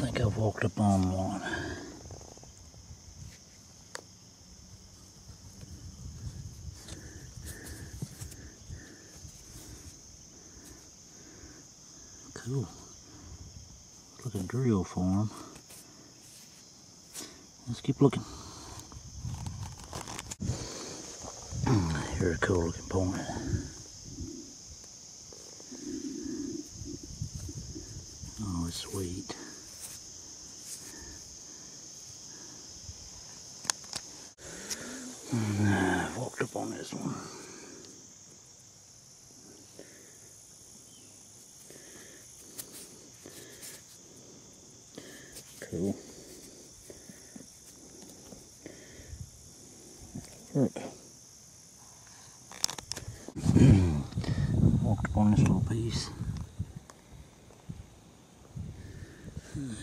think I've walked up on one. Cool. Look at a drill for him. Let's keep looking. Here's a cool looking point. Oh, it's sweet. And I walked up on this one. Cool. Walked up on this little piece.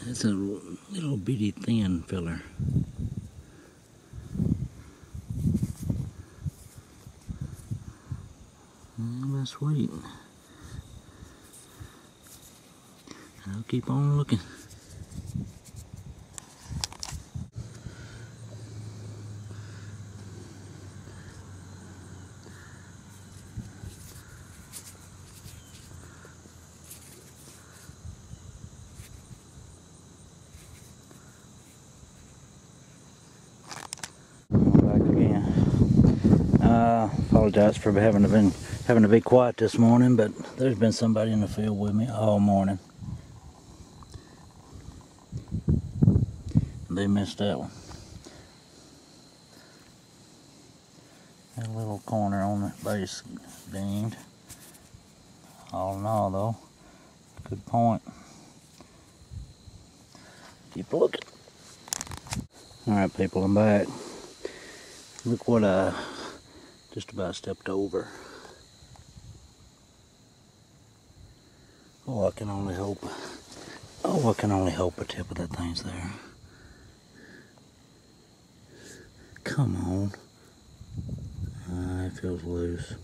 It's a little bitty thin filler. That's sweet. I'll keep on looking. Back again. Apologize for having to be quiet this morning, but there's been somebody in the field with me all morning. They missed that one. That little corner on the base dinged. All in all, though, good point. Keep looking. Alright people, I'm back. Look what I just about stepped over. Oh, I can only hope. Oh, I can only hope the tip of that thing's there. Come on. It feels loose.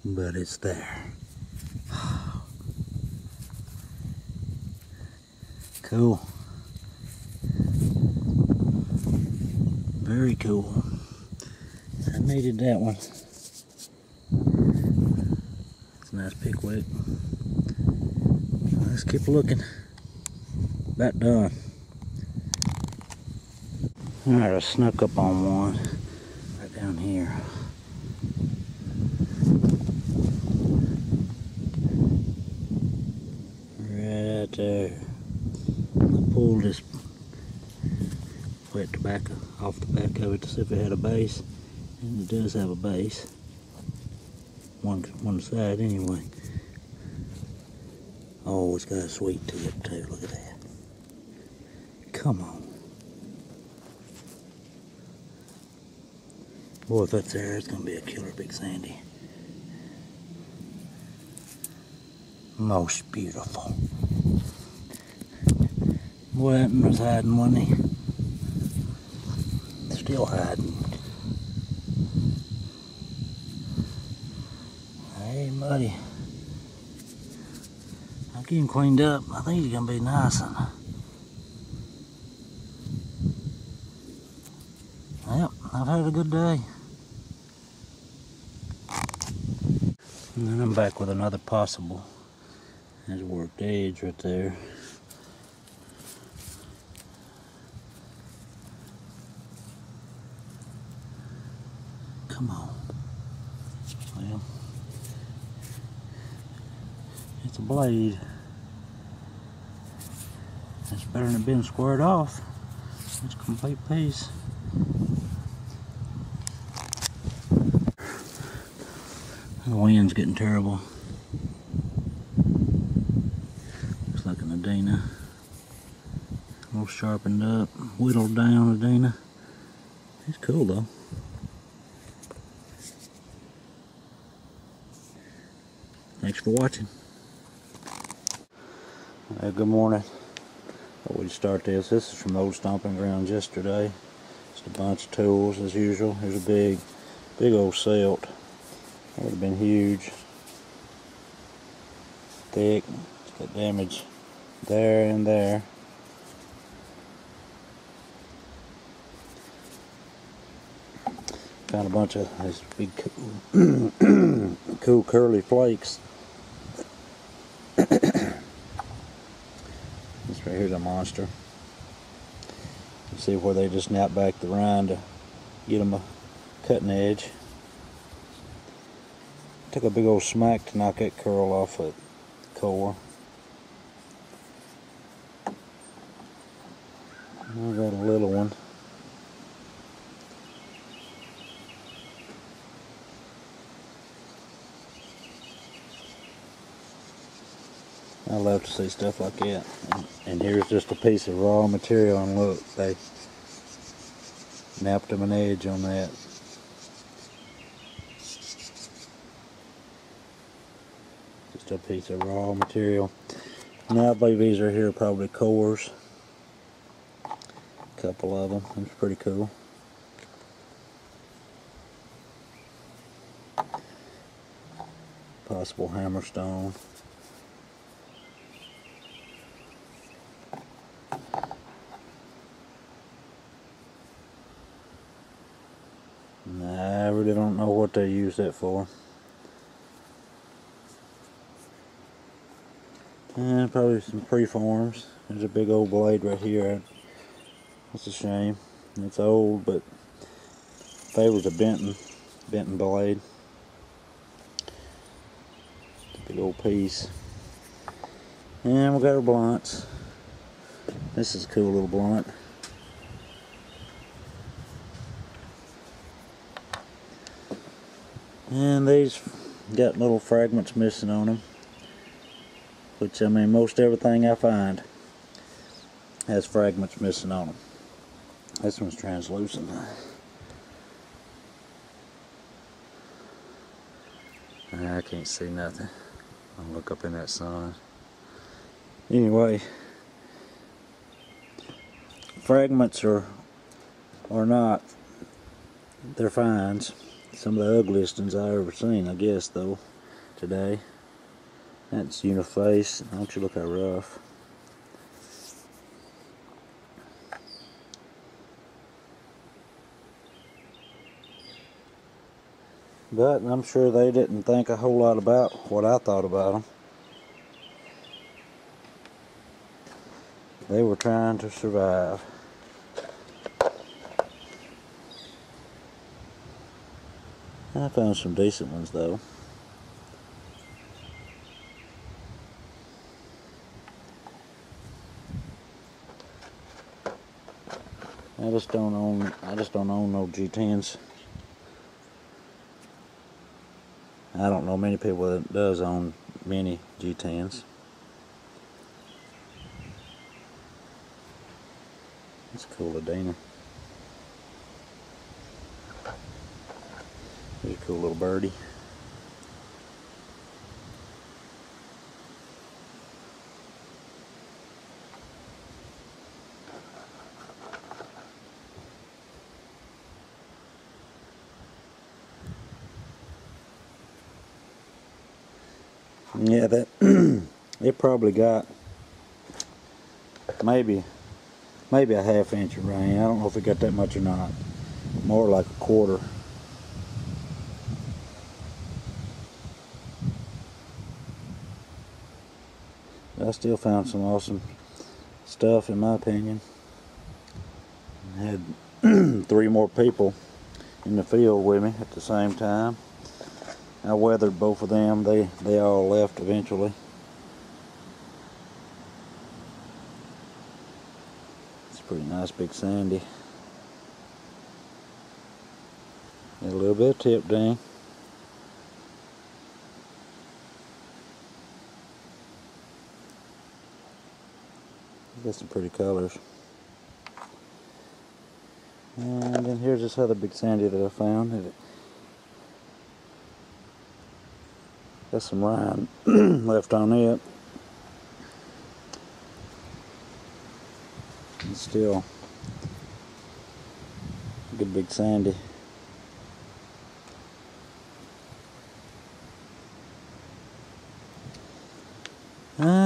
But it's there. Cool. Very cool. I needed that one. It's a nice pickwick. Let's keep looking. About done. Alright, I snuck up on one right down here. Right there. I pulled this wet tobacco off the back of it to see if it had a base, and it does have a base. One side anyway. Oh, it's got a sweet tip too. Look at that. Come on. Boy, if that's there, it's gonna be a killer Big Sandy. Most beautiful. Boy, that one was hiding, wasn't he? Still hiding. Hey, buddy. I'll get him cleaned up. I think he's gonna be nice. Yep, I've had a good day. And then I'm back with another possible. There's a worked edge right there. Come on. Well, it's a blade. It's better than it being squared off. It's a complete piece. The wind's getting terrible. Looks like an Adena. A little sharpened up, whittled down Adena. It's cool though. Thanks for watching. Good morning. Thought we'd start this. This is from Old Stomping Grounds yesterday. Just a bunch of tools as usual. Here's a big old silt. That would have been huge. Thick. It's got damage there and there. Found a bunch of these big cool curly flakes. This right here's a monster. You see where they just snap back the rind to get them a cutting edge. Took a big old smack to knock that curl off that core. I got a little one. I love to see stuff like that. And here's just a piece of raw material, and look, they napped them an edge on that. Just a piece of raw material. Now I believe these are here probably cores. A couple of them. It's pretty cool. Possible hammerstone. I really don't know what they use that for. And probably some preforms. There's a big old blade right here. That's a shame. It's old, but favors a Benton blade. It's a big old piece. And we got our blunts. This is a cool little blunt. And these got little fragments missing on them. Which, I mean, most everything I find has fragments missing on them. This one's translucent. I can't see nothing. I'll look up in that sun. Anyway, fragments or not, they're finds. Some of the ugliest ones I've ever seen, I guess, though, today. That's Uniface. Don't you look how rough. But I'm sure they didn't think a whole lot about what I thought about them. They were trying to survive. I found some decent ones though. I just don't own no G10s. I don't know many people that does own many G10s. It's cool, Adina. There's a cool little birdie. Yeah, that it probably got maybe a half-inch of rain. I don't know if it got that much or not. More like a quarter. But I still found some awesome stuff, in my opinion. I had 3 more people in the field with me at the same time. I weathered both of them. They all left eventually. It's a pretty nice big sandy. A little bit of tip dang. Got some pretty colors. And then here's this other big sandy that I found. Got some rind left on it. It's still a good big sandy.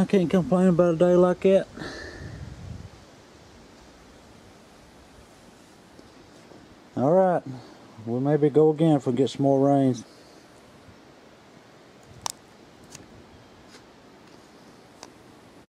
can't complain about a day like that. Alright, we'll maybe go again if we get some more rains.